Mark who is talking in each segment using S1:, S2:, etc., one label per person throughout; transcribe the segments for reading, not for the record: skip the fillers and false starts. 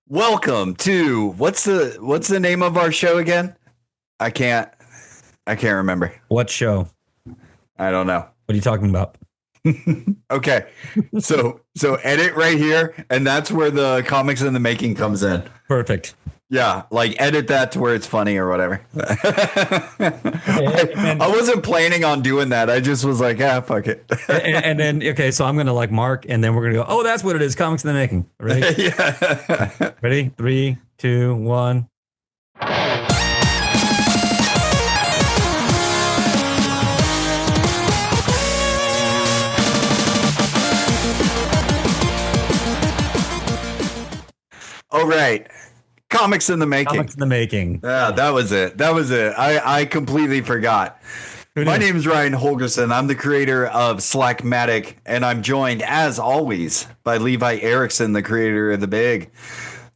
S1: Welcome to what's the name of our show again? I can't remember.
S2: What show?
S1: I don't know.
S2: What are you talking about?
S1: Okay. So edit right here, and that's where the comics in the making comes in.
S2: Perfect.
S1: Yeah, like edit that to where it's funny or whatever. I wasn't planning on doing that. I just was like, fuck it.
S2: and then okay, so I'm gonna like mark, and then we're gonna go. Oh, that's what it is. Comics in the making. Ready?
S1: Yeah.
S2: Ready? 3, 2, 1.
S1: All right. Comics in the making.
S2: Comics in the making.
S1: Yeah, that was it. I completely forgot. My name is Ryan Holgerson. I'm the creator of Slackmatic, and I'm joined, as always, by Levi Erickson, the creator of The Big.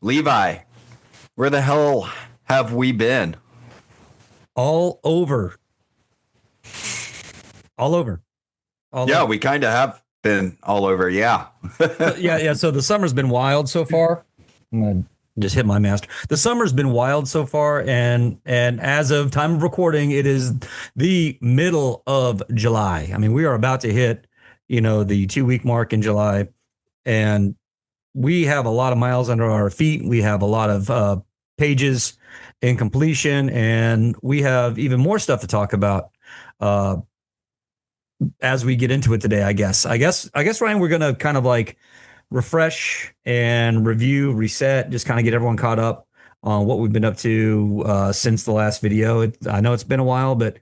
S1: Levi, where the hell have we been?
S2: All over.
S1: Yeah, we kind of have been all over. Yeah.
S2: Yeah. So the summer's been wild so far. I'm gonna just hit my master. The summer's been wild so far, and as of time of recording, it is the middle of July. I mean, we are about to hit, the 2-week mark in July, and we have a lot of miles under our feet. We have a lot of pages in completion, and we have even more stuff to talk about as we get into it today. I guess, Ryan, we're gonna kind of like refresh and review, reset, just kind of get everyone caught up on what we've been up to since the last video. I know it's been a while, but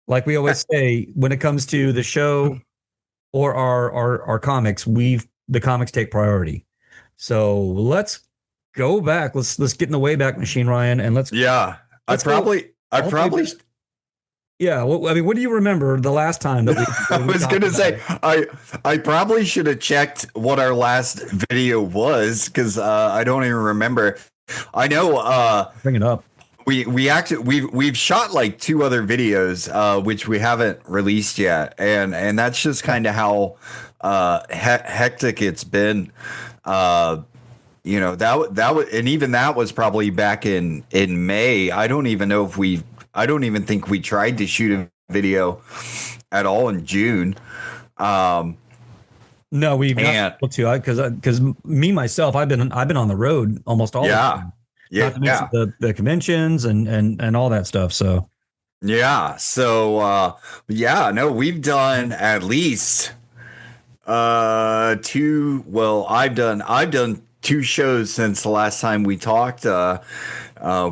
S2: like we always say, when it comes to the show or our comics, the comics take priority. So let's go back. Let's get in the Wayback Machine, Ryan, and let's.
S1: Yeah, I probably.
S2: Yeah, well, I mean, what do you remember the last time that we?
S1: I was going to say, I probably should have checked what our last video was, because I don't even remember. I know.
S2: Bring it up.
S1: We've shot like 2 other videos, which we haven't released yet, and that's just kind of how hectic it's been. That was, and even that was probably back in May. I don't even think we tried to shoot a video at all in June.
S2: No, we've not able to, because me myself, I've been on the road almost all the time.
S1: Yeah,
S2: not to mention the conventions and all that stuff. So
S1: yeah, so no, we've done at least 2. Well, I've done 2 shows since the last time we talked.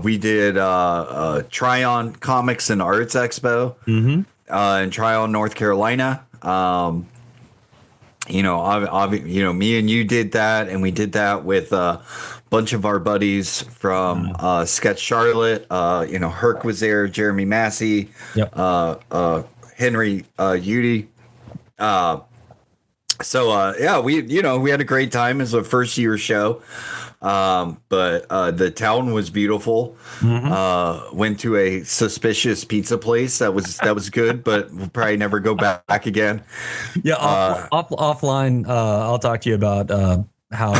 S1: We did Tryon Comics and Arts Expo in Tryon, North Carolina. Me and you did that, and we did that with a bunch of our buddies from Sketch Charlotte. Herc was there, Jeremy Massey,
S2: yep.
S1: Henry Udy. We had a great time as a first year show. But the town was beautiful. Went to a suspicious pizza place that was good, but we'll probably never go back again.
S2: Yeah, offline, I'll talk to you about how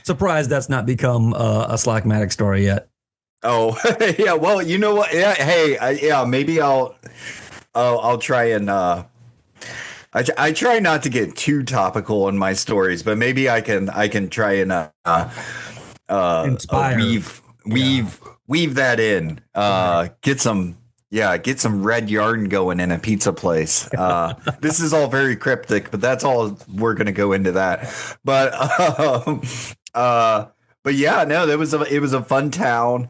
S2: surprised that's not become a Slackmatic story yet.
S1: Oh, yeah. Well, you know what? Yeah. Hey, maybe I'll try and I try not to get too topical in my stories, but maybe I can try and
S2: inspire,
S1: weave that in, get some red yarn going in a pizza place. This is all very cryptic, but that's all we're going to go into that. But yeah, no, it was a fun town.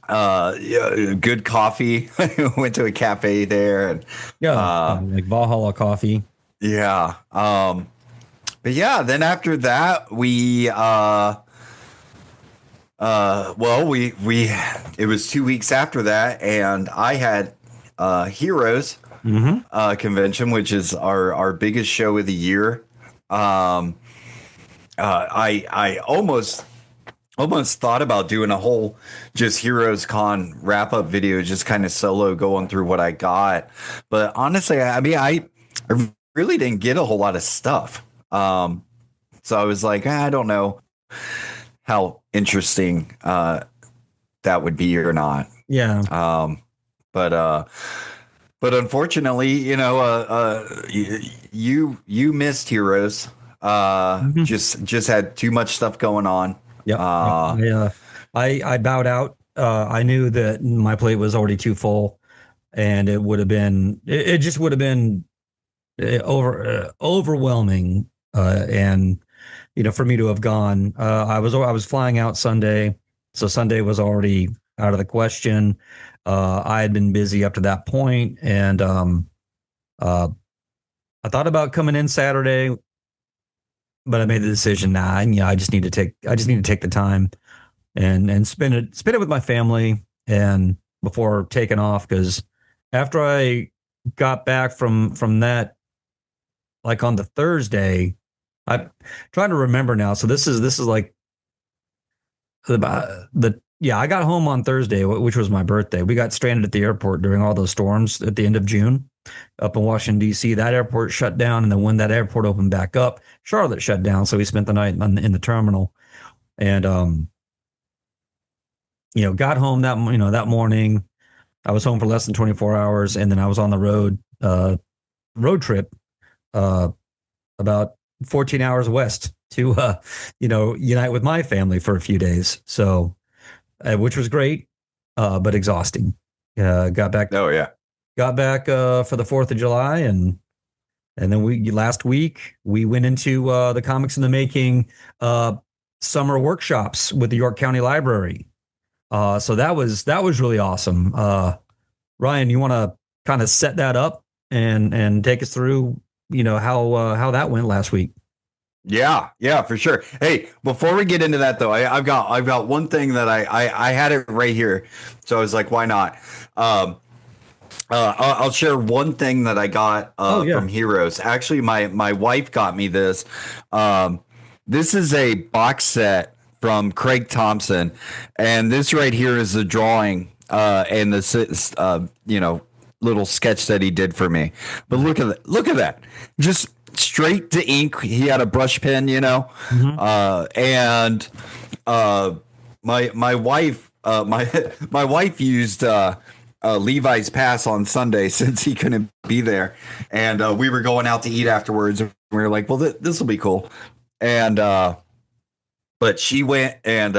S1: Good coffee. Went to a cafe there, and
S2: like Valhalla coffee.
S1: Yeah. But yeah, then after that we it was 2 weeks after that, and I had Heroes convention, which is our biggest show of the year. I almost thought about doing a whole just Heroes Con wrap up video, just kind of solo going through what I got. But honestly, I mean, I really didn't get a whole lot of stuff. So I was like, I don't know how interesting that would be or not.
S2: Yeah.
S1: Um, but but unfortunately, you missed Heroes.
S2: Mhm.
S1: Just had too much stuff going on.
S2: Yep. Yep.
S1: Uh,
S2: I bowed out. I knew that my plate was already too full, and it just would have been overwhelming. And for me to have gone, I was flying out Sunday, so Sunday was already out of the question. I had been busy up to that point, and uh, I thought about coming in Saturday, but I made the decision. Nah, and yeah, I just need to take the time and spend it with my family and before taking off, because after I got back from that, like on the Thursday, I'm trying to remember now. So this is like the yeah, I got home on Thursday, which was my birthday. We got stranded at the airport during all those storms at the end of June up in Washington, D.C. That airport shut down. And then when that airport opened back up, Charlotte shut down. So we spent the night in the terminal. And, got home that morning. I was home for less than 24 hours. And then I was on the road trip, uh, about 14 hours west to, unite with my family for a few days. So, which was great, but exhausting. Got back
S1: oh yeah.
S2: for the 4th of July, and then last week we went into the Comics in the Making summer workshops with the York County Library. So that was really awesome. Ryan, you want to kind of set that up and take us through, how that went last week?
S1: Yeah, for sure. Hey, before we get into that though, I've got one thing that I had it right here, so I was like, why not? I'll share one thing that I got
S2: Yeah.
S1: from Heroes. Actually, my wife got me this. This is a box set from Craig Thompson, and this right here is the drawing and the little sketch that he did for me. But look at that, just straight to ink. He had a brush pen,
S2: Mhm.
S1: and my wife my wife used Levi's pass on Sunday since he couldn't be there, and we were going out to eat afterwards. And we were like, "Well, this will be cool," and but she went and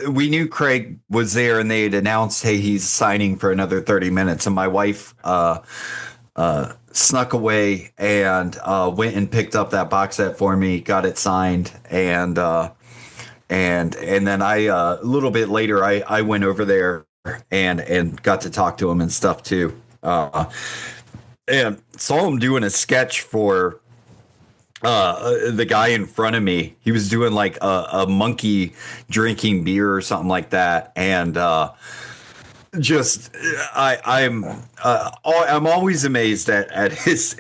S1: we knew Craig was there, and they had announced, "Hey, he's signing for another 30 minutes," and my wife snuck away and went and picked up that box set for me, got it signed, and then I a little bit later I went over there and got to talk to him and stuff too, and saw him doing a sketch for the guy in front of me. He was doing like a monkey drinking beer or something like that, and just I'm always amazed at his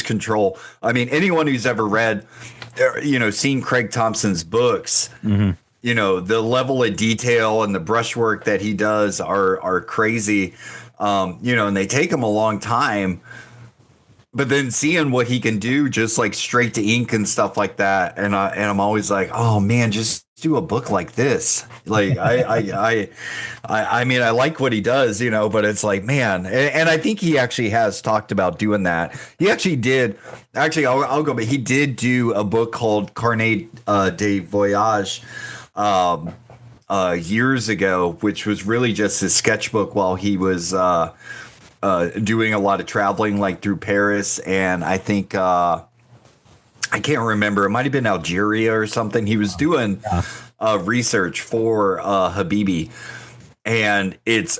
S1: control. I mean, anyone who's ever read, seen Craig Thompson's books,
S2: Mm-hmm.
S1: The level of detail and the brushwork that he does are crazy. And they take him a long time, but then seeing what he can do just like straight to ink and stuff like that, and I'm always like, oh man, just do a book like this. Like I mean, I like what he does, but it's like, man, and I think he actually has talked about doing that. He actually did. Actually, I'll go, but he did do a book called Carnet de Voyage years ago, which was really just his sketchbook while he was doing a lot of traveling, like through Paris, and I think I can't remember. It might have been Algeria or something. He was doing research for Habibi, and it's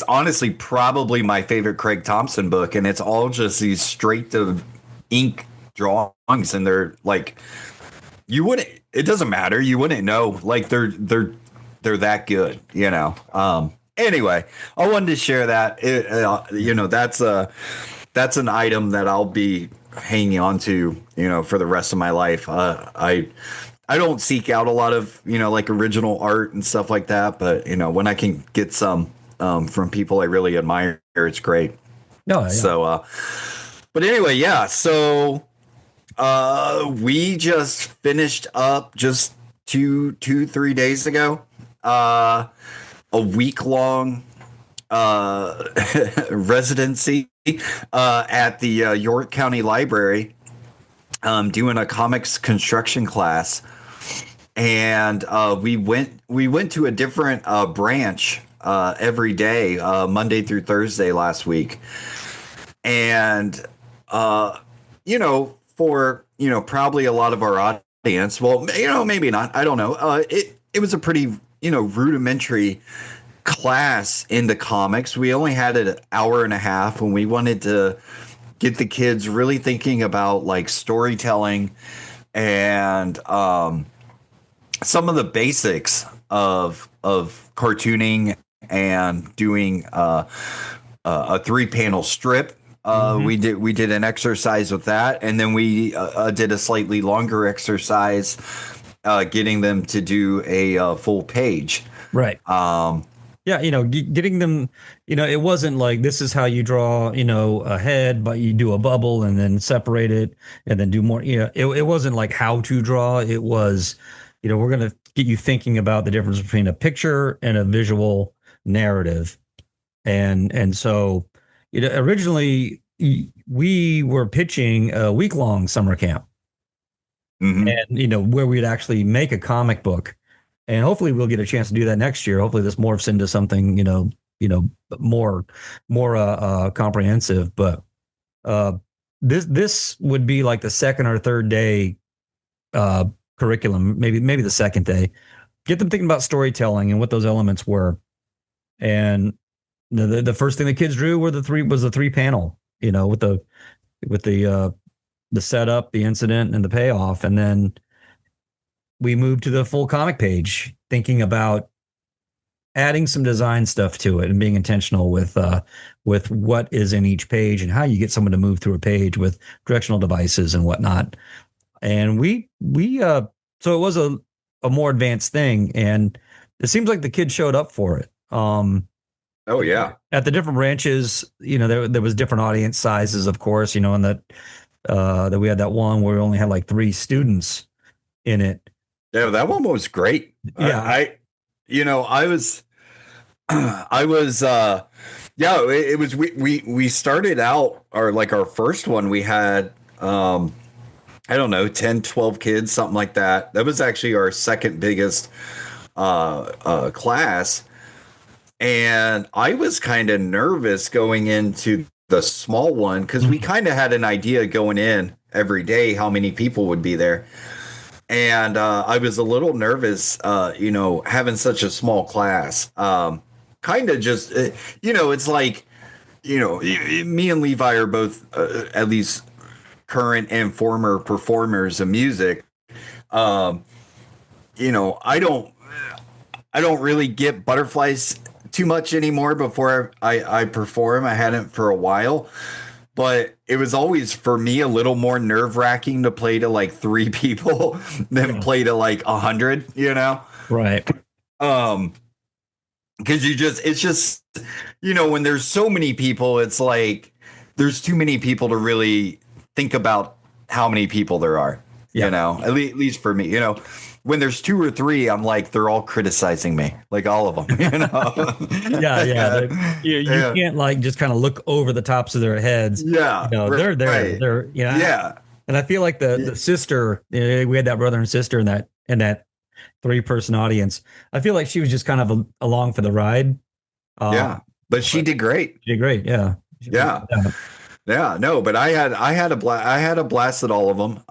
S1: honestly probably my favorite Craig Thompson book, and it's all just these straight to ink drawings, and they're like, you wouldn't. It doesn't matter. You wouldn't know. Like they're that good. Anyway, I wanted to share that. That's an item that I'll be hanging on to, for the rest of my life. I don't seek out a lot of, like original art and stuff like that, but when I can get some from people I really admire, it's great.
S2: No, yeah.
S1: So, but anyway, yeah. So, We just finished up just 3 days ago. A week long residency at the York County Library, doing a comics construction class, and we went to a different branch every day, Monday through Thursday last week, and for probably a lot of our audience, well, maybe not, I don't know. It was a pretty rudimentary class into comics. We only had an hour and a half, and we wanted to get the kids really thinking about like storytelling and some of the basics of cartooning and doing a 3-panel strip. We did an exercise with that, and then we did a slightly longer exercise, getting them to do a full page.
S2: Right. Yeah, getting them, it wasn't like this is how you draw, a head, but you do a bubble and then separate it and then do more. It wasn't like how to draw. It was, we're going to get you thinking about the difference between a picture and a visual narrative. And so, originally we were pitching a week-long summer camp, and, where we'd actually make a comic book. And hopefully we'll get a chance to do that next year. Hopefully this morphs into something, more comprehensive. But this would be like the second or third day curriculum, maybe the second day. Get them thinking about storytelling and what those elements were. And the first thing the kids drew was the 3-panel, with the setup, the incident, and the payoff, and then we moved to the full comic page, thinking about adding some design stuff to it and being intentional with what is in each page and how you get someone to move through a page with directional devices and whatnot. And we so it was a more advanced thing, and it seems like the kids showed up for it.
S1: Oh yeah.
S2: At the different branches, there was different audience sizes, of course, and that we had that one where we only had like 3 students in it.
S1: Yeah, that one was great.
S2: Yeah.
S1: It was, we started out our first one, we had, I don't know, 10, 12 kids, something like that. That was actually our second biggest, class. And I was kind of nervous going into the small one, because we kind of had an idea going in every day how many people would be there. And I was a little nervous, having such a small class. Kind of just, it's like, me and Levi are both at least current and former performers of music. I don't really get butterflies too much anymore before I perform. I hadn't for a while. But it was always, for me, a little more nerve-wracking to play to like 3 people than play to like 100,
S2: Right.
S1: Because it's just, when there's so many people, it's like there's too many people to really think about how many people there are, at least for me, when there's 2 or 3, I'm like, they're all criticizing me, like all of them,
S2: Yeah. You can't like just kind of look over the tops of their heads.
S1: Yeah.
S2: They're there.
S1: Right.
S2: They're,
S1: Yeah.
S2: And I feel like the sister, we had that brother and sister in that 3-person audience. I feel like she was just kind of along for the ride.
S1: But she did great.
S2: She did great. Yeah.
S1: Yeah. No, but I had a blast at all of them.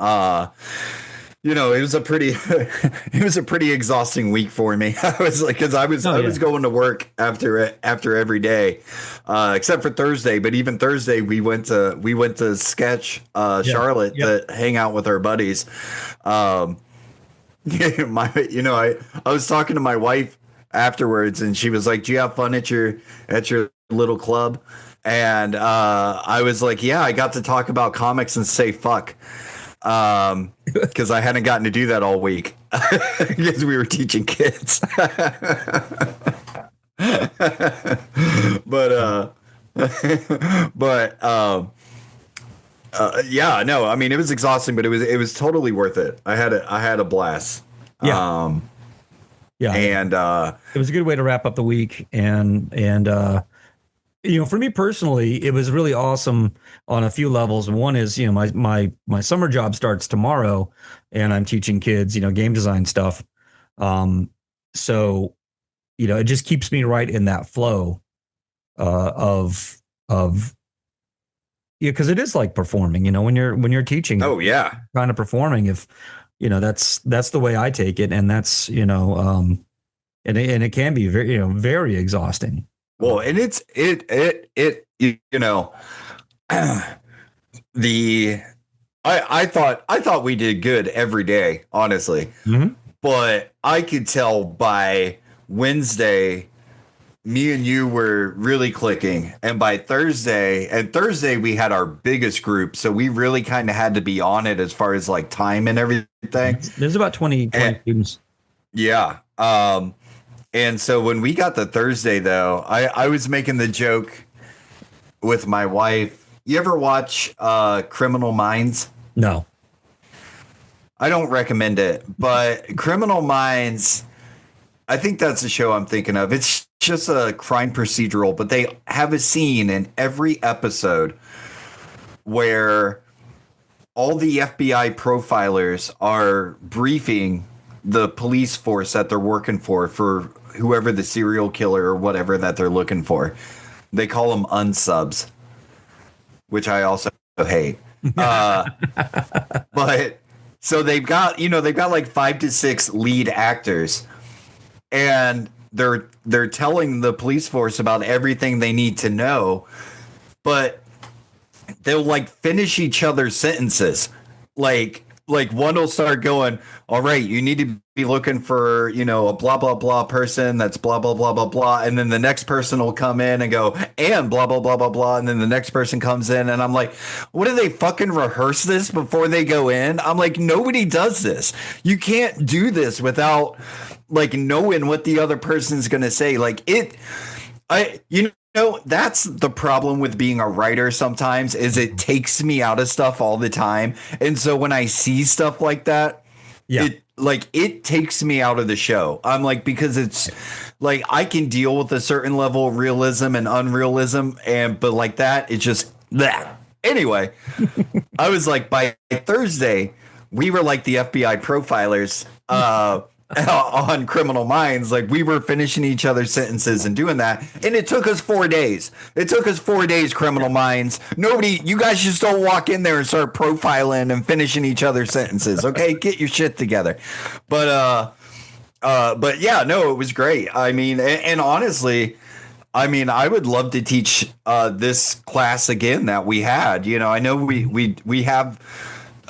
S1: It was a pretty exhausting week for me. I was like, because I was going to work after every day, except for Thursday. But even Thursday, we went to sketch Charlotte to hang out with our buddies. I was talking to my wife afterwards, and she was like, "Do you have fun at your little club?" And I was like, "Yeah, I got to talk about comics and say fuck." Because I hadn't gotten to do that all week because we were teaching kids. but Yeah, no, I mean, it was exhausting, but it was totally worth it. I had a blast.
S2: Yeah.
S1: Um,
S2: Yeah.
S1: and
S2: It was a good way to wrap up the week. And for me personally, it was really awesome on a few levels. One is, my summer job starts tomorrow and I'm teaching kids, game design stuff. So, it just keeps me right in that flow, of, yeah, because it is like performing, when you're teaching,
S1: oh yeah.
S2: kind of performing. If, that's the way I take it. And that's, and it can be very, very exhausting.
S1: Well, and you know, the I thought we did good every day, honestly.
S2: Mhm.
S1: But I could tell by Wednesday, me and you were really clicking, and by Thursday we had our biggest group, so we really kind of had to be on it as far as like time and everything.
S2: There's about 20
S1: And
S2: students.
S1: yeah, and so when we got to Thursday, though, I was making the joke with my wife. You ever watch Criminal Minds?
S2: No.
S1: I don't recommend it, but Criminal Minds, I think that's the show I'm thinking of. It's just a crime procedural, but they have a scene in every episode where all the FBI profilers are briefing the police force that they're working for whoever the serial killer or whatever that they're looking for. They call them unsubs, which I also hate. But so they've got like 5 to 6 lead actors, and they're telling the police force about everything they need to know, but they'll like finish each other's sentences. Like one will start going, all right, you need to be looking for, a blah, blah, blah person that's blah, blah, blah, blah, blah. And then the next person will come in and go, and blah, blah, blah, blah, blah. And then the next person comes in and I'm like, what, do they fucking rehearse this before they go in? I'm like, nobody does this. You can't do this without like knowing what the other person's going to say. That's the problem with being a writer sometimes, is it takes me out of stuff all the time. And so when I see stuff like that,
S2: Yeah.
S1: it takes me out of the show. I'm like, because it's like I can deal with a certain level of realism and unrealism, but like that, it's just that. Anyway, I was like, by Thursday, we were like the FBI profilers on Criminal Minds. Like, we were finishing each other's sentences and doing that, and it took us 4 days. Criminal Minds. You guys just don't walk in there and start profiling and finishing each other's sentences. Okay, get your shit together. But yeah, no, it was great. I mean, and honestly, I mean, I would love to teach this class again that we had. I know we have.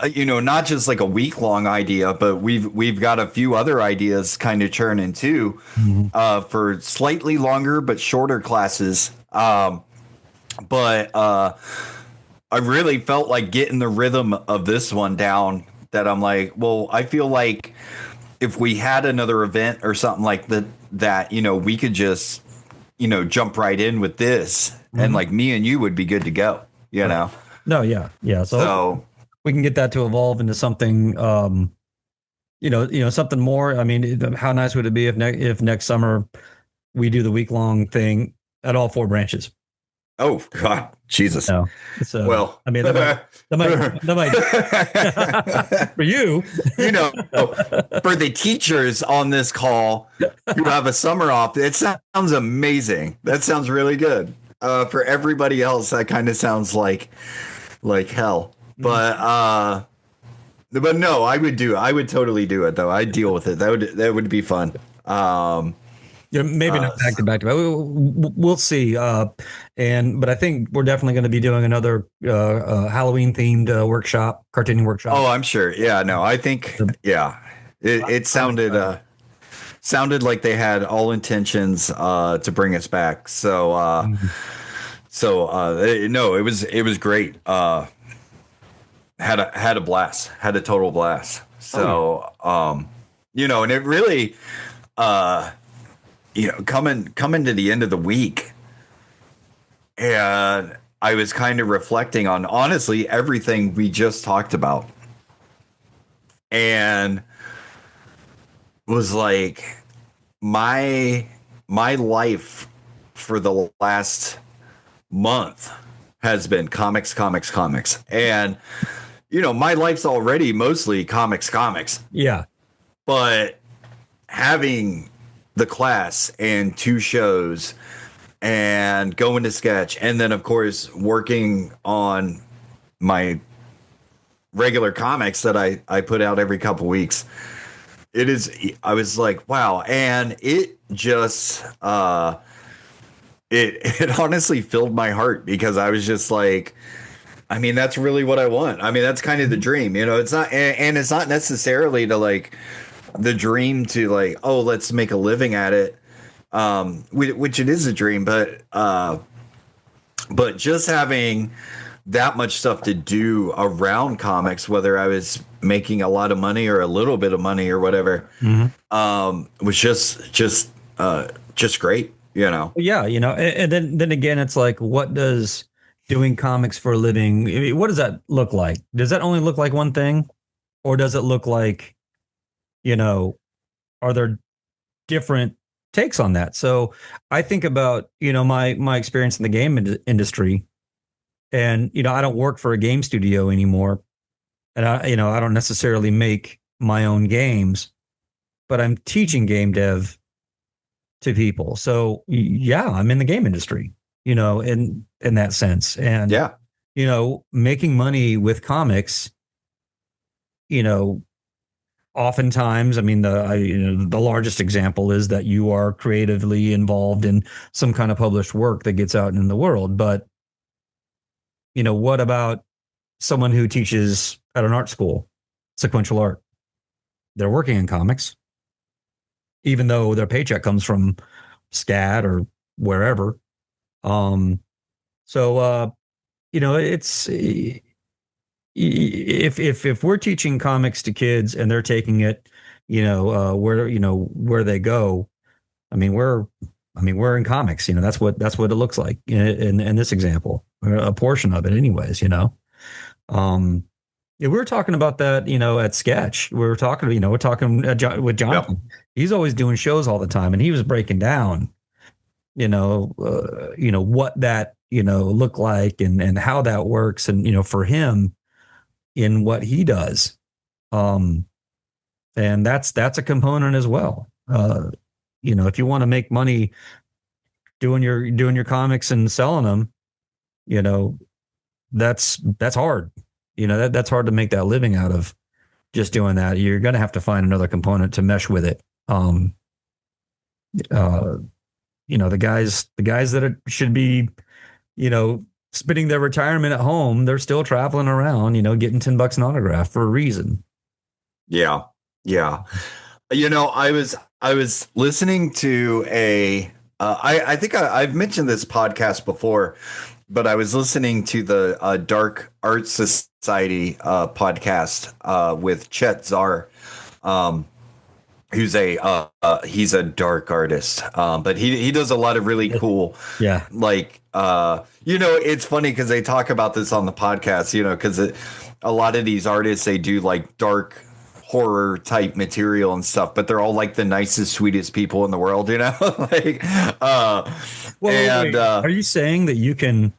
S1: Not just like a week-long idea, but we've got a few other ideas kind of churning too, for slightly longer but shorter classes. But I really felt like getting the rhythm of this one down, that I'm like, well, I feel like if we had another event or something like that, we could just, jump right in with this, and like me and you would be good to go,
S2: No, yeah. So we can get that to evolve into something, something more. I mean, how nice would it be if next summer we do the week-long thing at all 4 branches?
S1: Oh God, Jesus.
S2: No. So,
S1: well,
S2: I mean, that might for you,
S1: for the teachers on this call who have a summer off, it sounds amazing. That sounds really good. For everybody else, that kind of sounds like hell. But no, I would totally do it though. I'd deal with it. That would be fun.
S2: Maybe not back to back. We'll see. But I think we're definitely going to be doing another Halloween themed workshop, cartooning workshop.
S1: Oh, I'm sure. Yeah, no, I think, yeah, it sounded like they had all intentions to bring us back. So, no, it was great. Had a blast, had a total blast. So, and it really, coming to the end of the week, and I was kind of reflecting on honestly everything we just talked about, and was like my my life for the last month has been comics, comics, comics. And my life's already mostly comics, comics.
S2: Yeah.
S1: But having the class and 2 shows and going to sketch, and then of course working on my regular comics that I put out every couple weeks. I was like, wow. And it just it honestly filled my heart, because I was just like, I mean, that's really what I want. I mean, that's kind of the dream, it's not, and it's not necessarily to like the dream to like, oh, let's make a living at it. Which it is a dream, but just having that much stuff to do around comics, whether I was making a lot of money or a little bit of money or whatever, was just great,
S2: Yeah, and then again, it's like, what does doing comics for a living, I mean, what does that look like? Does that only look like one thing? Or does it look like, are there different takes on that? So I think about, my experience in the game industry, and, I don't work for a game studio anymore. And I don't necessarily make my own games, but I'm teaching game dev to people. So yeah, I'm in the game industry, in that sense. And
S1: yeah,
S2: making money with comics, oftentimes, I mean, the largest example is that you are creatively involved in some kind of published work that gets out in the world. But, what about someone who teaches at an art school, sequential art? They're working in comics, even though their paycheck comes from SCAD or wherever. So it's, if we're teaching comics to kids and they're taking it, where they go, we're in comics, that's what it looks like in this example, a portion of it anyways, yeah, we were talking about that, at Sketch. We were talking, we're talking with Jonathan. Yep. He's always doing shows all the time, and he was breaking down, what that, look like, and how that works, and for him in what he does, and that's a component as well. If you want to make money doing your comics and selling them, that's hard. That's hard to make that living out of just doing that. You're going to have to find another component to mesh with it. The guys that should be, spending their retirement at home, they're still traveling around, getting $10 an autograph for a reason.
S1: Yeah. Yeah. I was listening to I think I've mentioned this podcast before, but I was listening to the Dark Art Society podcast with Chet Zar, who's he's a dark artist, but he does a lot of really cool,
S2: yeah,
S1: like it's funny because they talk about this on the podcast, because a lot of these artists, they do like dark horror type material and stuff, but they're all like the nicest, sweetest people in the world, like
S2: wait. Are you saying that you can,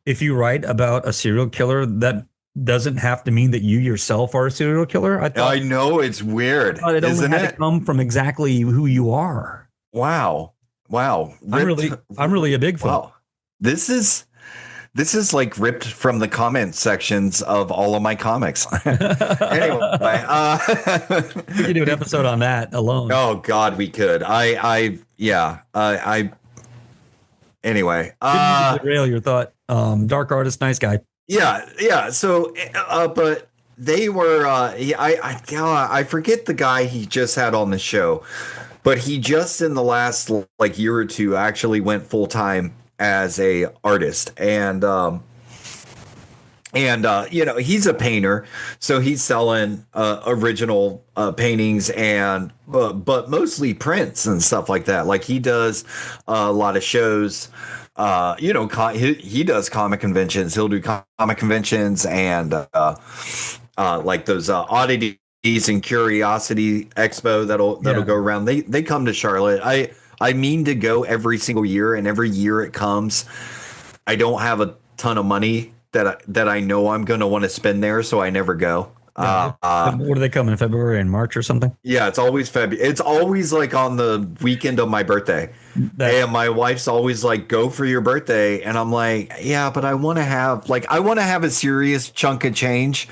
S2: if you write about a serial killer, that doesn't have to mean that you yourself are a serial killer?
S1: I know, it's weird.
S2: It only had to come from exactly who you are.
S1: Wow.
S2: I'm really a Bigfoot. Wow.
S1: This is like ripped from the comment sections of all of my comics. Anyway,
S2: we could do an episode on that alone.
S1: Oh God, we could. Anyway,
S2: derail your thought. Dark artist, nice guy.
S1: Yeah. So, but they were. I forget the guy he just had on the show, but he just in the last like year or two actually went full time as a artist, and he's a painter, so he's selling original paintings and but mostly prints and stuff like that. Like he does a lot of shows he does comic conventions. He'll do comic conventions and like those oddities and curiosity expo that'll go around. They come to Charlotte. I mean to go every single year, and every year it comes, I don't have a ton of money that I know I'm going to want to spend there, so I never go.
S2: What do they come in February and March or something?
S1: Yeah, it's always February. It's always like on the weekend of my birthday. And my wife's always like, go for your birthday. And I'm like, yeah, but I want to have a serious chunk of change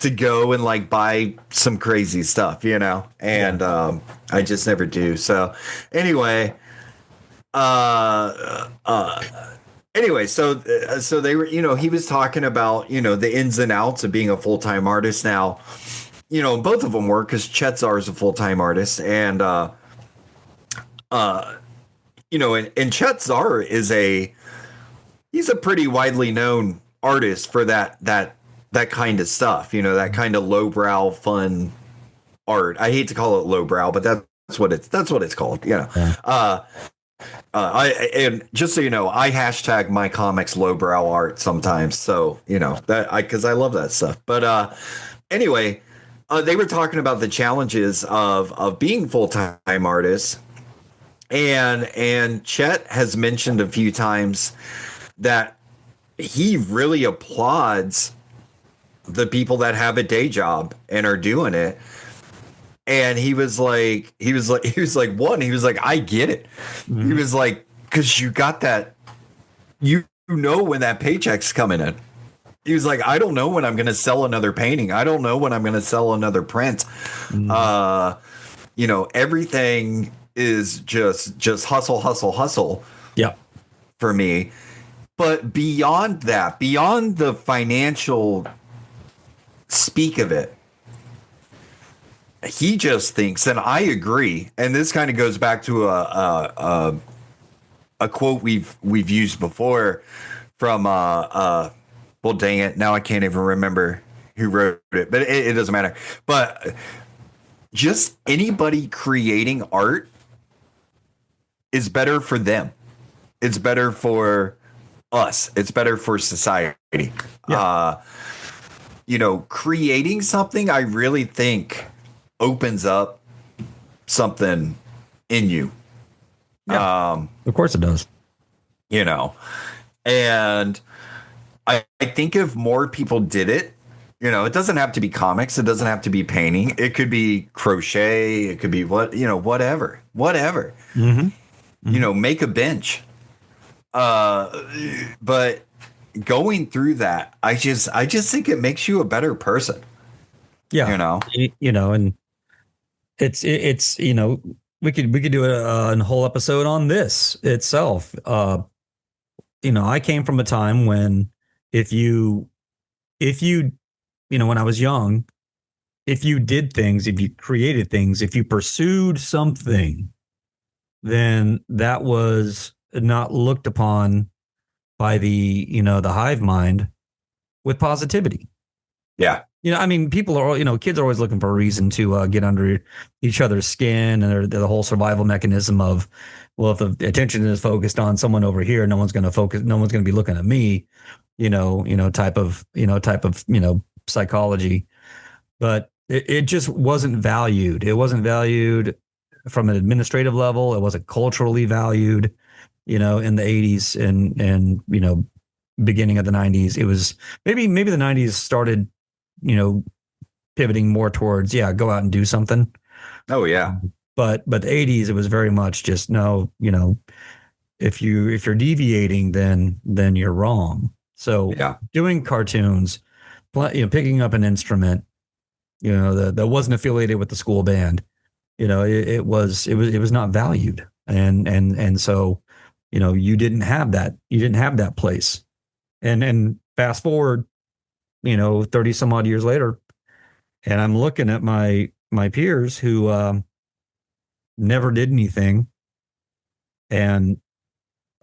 S1: to go and like buy some crazy stuff, And I just never do. So anyway, so they were, he was talking about, the ins and outs of being a full-time artist now. Both of them were, because Chetzar is a full-time artist, and and Chetzar he's a pretty widely known artist for that kind of stuff, that kind of lowbrow fun art. I hate to call it lowbrow, but that's what it's called. And just so you know, I hashtag my comics lowbrow art sometimes. So, because I love that stuff. But anyway, they were talking about the challenges of being full-time artists. And Chet has mentioned a few times that he really applauds the people that have a day job and are doing it. And he was like, I get it. Mm-hmm. He was like, because you got that, you know when that paycheck's coming in. He was like, I don't know when I'm going to sell another painting. I don't know when I'm going to sell another print. Mm-hmm. Everything is just hustle.
S2: Yeah.
S1: For me. But beyond that, beyond the financial speak of it, he just thinks, and I agree, and this kind of goes back to a quote we've used before from well, dang it, now I can't even remember who wrote it, but it doesn't matter. But just anybody creating art is better for them. It's better for us. It's better for society. Yeah. Creating something, I really think opens up something in you.
S2: Yeah, of course it does.
S1: And I think if more people did it, it doesn't have to be comics. It doesn't have to be painting. It could be crochet. It could be whatever. Mm-hmm. Make a bench. But going through that, I just think it makes you a better person.
S2: Yeah. And it's we could do a whole episode on this itself. I came from a time when if you when I was young, if you did things, if you created things, if you pursued something, then that was not looked upon by the the hive mind with positivity.
S1: Yeah.
S2: People are, kids are always looking for a reason to get under each other's skin, and the whole survival mechanism of, well, if the attention is focused on someone over here, no one's going to be looking at me, type of psychology. But it just wasn't valued. It wasn't valued from an administrative level. It wasn't culturally valued, in the 80s and beginning of the 90s. It was maybe the 90s started, pivoting more towards, go out and do something.
S1: Oh yeah.
S2: But the 80s, it was very much just, no, if you're deviating, then you're wrong. So doing cartoons, picking up an instrument, that wasn't affiliated with the school band, it was not valued. And so, you didn't have that place. And fast forward, 30 some odd years later, and I'm looking at my peers who never did anything. And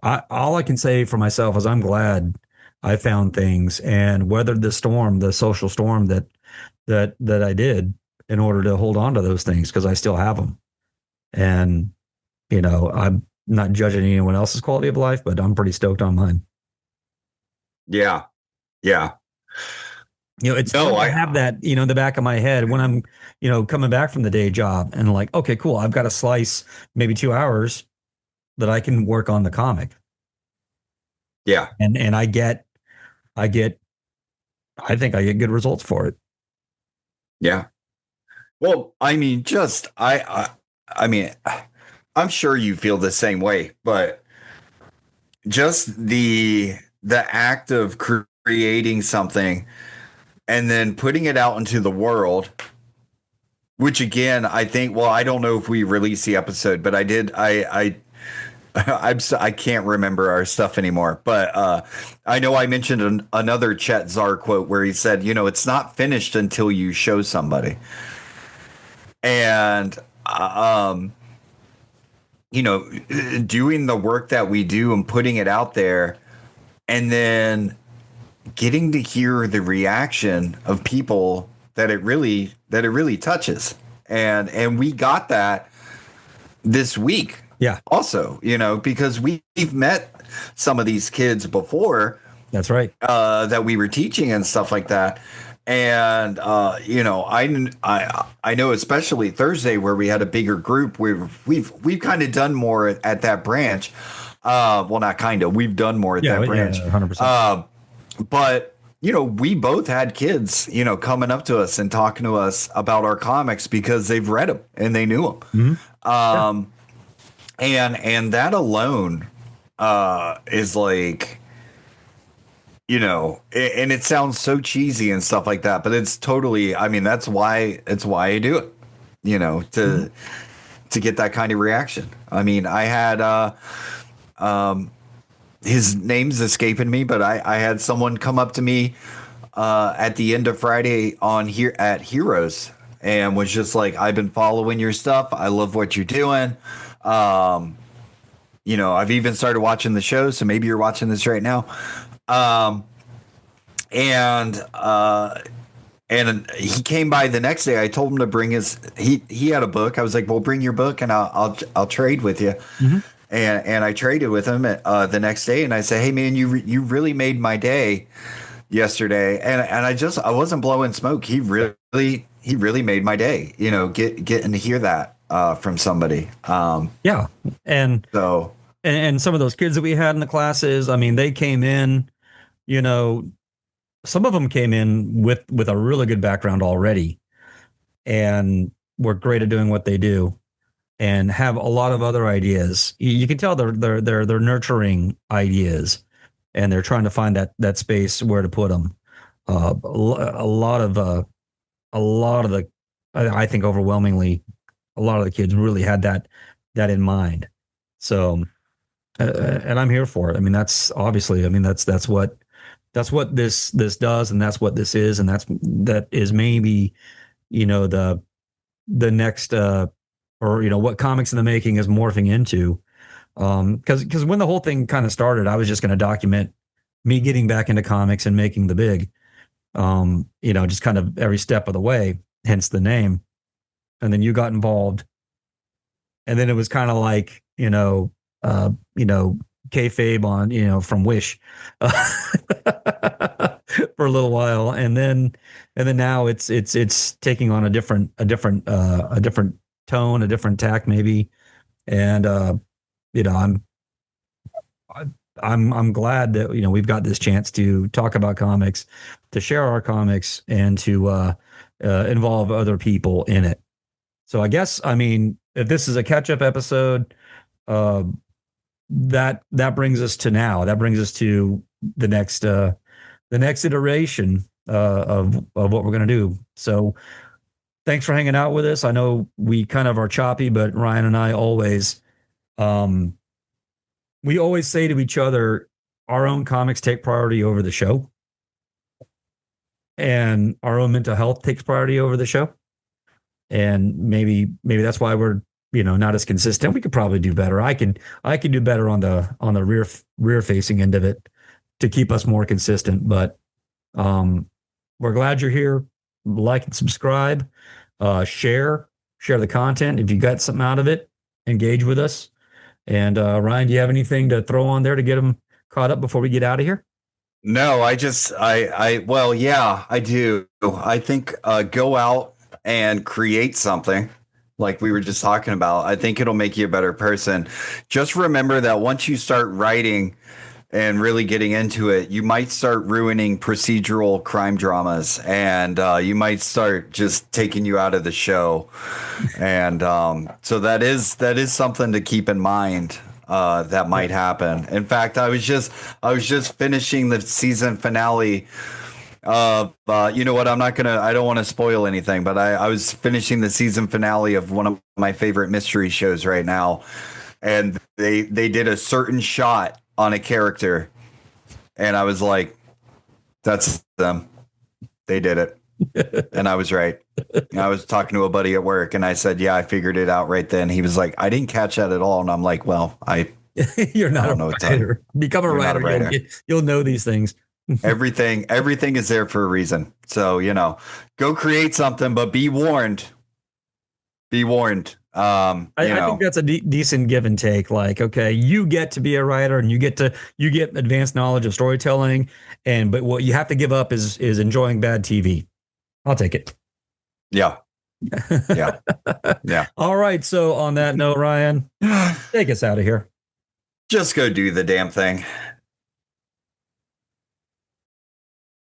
S2: all I can say for myself is I'm glad I found things and weathered the storm, the social storm that I did, in order to hold on to those things, because I still have them. And, not judging anyone else's quality of life, but I'm pretty stoked on mine.
S1: Yeah. Yeah.
S2: It's
S1: No,
S2: fun to have that, in the back of my head when I'm, coming back from the day job and like, okay, cool. I've got a slice, maybe 2 hours that I can work on the comic.
S1: yeah.
S2: And I get, I think I get good results for it.
S1: Yeah. Well, I mean, I mean, I'm sure you feel the same way, but just the act of creating something and then putting it out into the world, which again, I think, well, I don't know if we released the episode, but I can't remember our stuff anymore, but I know I mentioned another Chet Zar quote where he said, it's not finished until you show somebody. And doing the work that we do and putting it out there, and then getting to hear the reaction of people that it really touches, and we got that this week.
S2: Yeah.
S1: Also, because we've met some of these kids before.
S2: That's right.
S1: That we were teaching and stuff like that. And I know especially Thursday where we had a bigger group where we've kind of done more at that branch. Well, not kind of. We've done more at that branch.
S2: 100%.
S1: But we both had kids, coming up to us and talking to us about our comics because they've read them and they knew them.
S2: Mm-hmm.
S1: And that alone is like, and it sounds so cheesy and stuff like that, but it's totally, I mean, that's why I do it, to get that kind of reaction. I mean, I had, his name's escaping me, but I had someone come up to me, at the end of Friday on here at Heroes and was just like, I've been following your stuff. I love what you're doing. I've even started watching the show, so maybe you're watching this right now. And he came by the next day. I told him to bring he had a book. I was like, well, bring your book and I'll trade with you.
S2: Mm-hmm.
S1: And I traded with him the next day. And I said, hey man, you really made my day yesterday. And I wasn't blowing smoke. He really made my day, getting to hear that, from somebody.
S2: Yeah. And
S1: so,
S2: and some of those kids that we had in the classes, I mean, they came in, some of them came in with a really good background already and were great at doing what they do and have a lot of other ideas. You can tell they're nurturing ideas and they're trying to find that space where to put them. A lot of the, I think overwhelmingly, a lot of the kids really had that in mind. So, and I'm here for it. I mean, that's obviously, that's what this does, and that's what this is, and that is maybe, the next, or what Comics in the Making is morphing into. Because when the whole thing kind of started, I was just going to document me getting back into comics and making the big, just kind of every step of the way, hence the name. And then you got involved, and then it was kind of like, kayfabe on, from Wish, for a little while. And then now it's taking on a different tone, a different tack maybe. And, I'm glad that, we've got this chance to talk about comics, to share our comics, and to, involve other people in it. So I guess, if this is a catch-up episode, that brings us to now. That brings us to the next iteration of what we're going to do. So thanks for hanging out with us. I know we kind of are choppy, but Ryan and I always, we always say to each other, our own comics take priority over the show, and our own mental health takes priority over the show. And maybe that's why we're, not as consistent. We could probably do better. I could do better on the rear facing end of it to keep us more consistent. But we're glad you're here. Like and subscribe, share the content. If you got something out of it, engage with us. And Ryan, do you have anything to throw on there to get them caught up before we get out of here?
S1: No, well, yeah, I do. I think go out and create something like we were just talking about. I think it'll make you a better person. Just remember that once you start writing and really getting into it, you might start ruining procedural crime dramas, and you might start just taking you out of the show. And so that is something to keep in mind. That might happen. In fact, I was just finishing the season finale of you know what? I don't want to spoil anything, but I was finishing the season finale of one of my favorite mystery shows right now, and they did a certain shot on a character, and I was like, that's them. They did it. And I was right. I was talking to a buddy at work, and I said, yeah, I figured it out right then. He was like, I didn't catch that at all. And I'm like, well,
S2: You're not
S1: I
S2: a
S1: don't know what
S2: writer. Become a
S1: You're not
S2: writer.
S1: a writer.
S2: You'll know these things.
S1: Everything is there for a reason. So, go create something, but be warned. Be warned.
S2: I think that's a decent give and take. Like, okay, you get to be a writer and you get advanced knowledge of storytelling, but what you have to give up is enjoying bad TV. I'll take it.
S1: Yeah. Yeah. Yeah.
S2: All right. So on that note, Ryan, take us out of here.
S1: Just go do the damn thing.